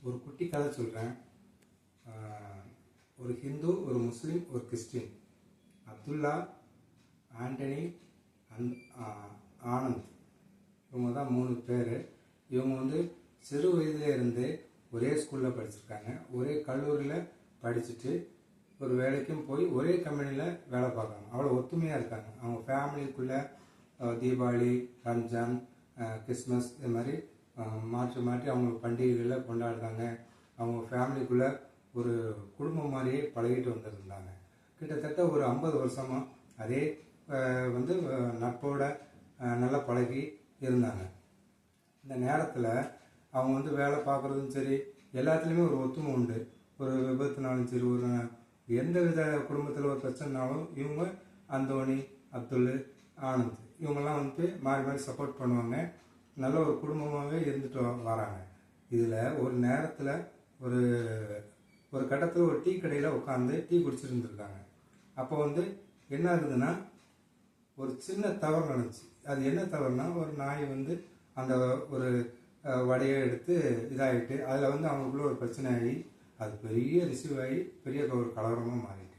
ஒரு குட்டி கதை சொல்கிறேன். ஒரு ஹிந்து, ஒரு முஸ்லீம், ஒரு கிறிஸ்டின், அப்துல்லா, ஆண்டனி, ஆனந்த், இவங்க தான் 3 பேர். இவங்க சிறு வயதில் இருந்தே ஒரே ஸ்கூலில் படிச்சிருக்காங்க. ஒரே கல்லூரியில் படிச்சுட்டு ஒரு வேலைக்கும் போய் ஒரே கம்பெனியில் வேலை பார்க்குறாங்க. அவ்வளோ ஒத்துமையாக இருக்காங்க. அவங்க ஃபேமிலிக்குள்ளே தீபாவளி, ரம்ஜான், கிறிஸ்மஸ் இது மாதிரி மாற்றி மாற்றி அவங்க பண்டிகைகளை கொண்டாடுறாங்க. அவங்க ஃபேமிலிக்குள்ளே ஒரு குடும்பம் மாதிரியே பழகிட்டு வந்துருந்தாங்க. கிட்டத்தட்ட ஒரு 50 வருஷமாக அதே நட்போட நல்லா பழகி இருந்தாங்க. இந்த நேரத்தில் அவங்க வேலை பார்க்குறதும் சரி, எல்லாத்துலேயுமே ஒரு ஒத்துமை உண்டு. ஒரு விபத்துனாலும் சரி, ஒரு எந்த வித குடும்பத்தில் ஒரு பிரச்சனைனாலும் இவங்க அந்தோணி, அப்துல், ஆனந்த் இவங்கெல்லாம் மாறி மாறி சப்போர்ட் பண்ணுவாங்க. நல்ல ஒரு குடும்பமாகவே இருந்துட்டு வராங்க. இதில் ஒரு நேரத்தில் ஒரு கட்டத்தில் ஒரு டீ கடையில் உட்காந்து டீ குடிச்சிட்டு இருந்திருக்காங்க. அப்போ என்ன ஆகுதுன்னா, ஒரு சின்ன தவறு நடந்துச்சு. அது என்ன தவறுனா, ஒரு நாய் அந்த ஒரு வடையை எடுத்து இதாகிட்டு அதில் அவங்களுக்குள்ள ஒரு பிரச்சனை ஆகி அது பெரிய ரிசீவ் ஆகி பெரிய ஒரு கலவரமாக மாறிட்டு.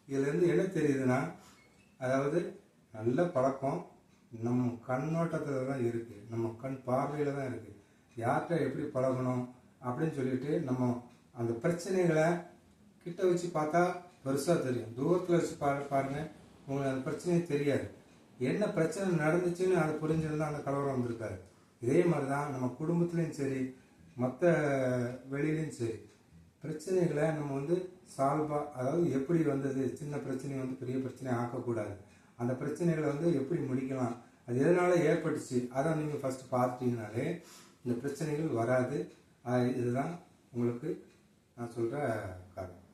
இதுலேருந்து என்ன தெரியுதுன்னா, அதாவது நல்ல பழக்கம் நம்ம கண்ணோட்டத்தில் தான் இருக்குது, நம்ம கண் பார்வையில் தான் இருக்குது. யார்கிட்ட எப்படி பழகணும் அப்படின்னு சொல்லிட்டு நம்ம அந்த பிரச்சனைகளை கிட்ட வச்சு பார்த்தா பெருசாக தெரியும். தூரத்தில் வச்சு பாருங்க, உங்களுக்கு அந்த பிரச்சனையே தெரியாது. என்ன பிரச்சனை நடந்துச்சுன்னு அதை புரிஞ்சிருந்தால் அந்த கலவரம் வந்திருக்காரு. இதே மாதிரி தான் நம்ம குடும்பத்துலேயும் சரி, மற்ற வெளியிலையும் சரி, பிரச்சனைகளை நம்ம சால்வாக, அதாவது எப்படி வந்தது, சின்ன பிரச்சனையை பெரிய பிரச்சனை ஆக்கக்கூடாது. அந்த பிரச்சனைகளை எப்படி முடிக்கலாம், அது எதனால் ஏற்பட்டுச்சு, அதை நீங்கள் ஃபஸ்ட்டு பார்த்துட்டீங்கனாலே இந்த பிரச்சனைகள் வராது. இதுதான் உங்களுக்கு நான் சொல்கிற காரணம்.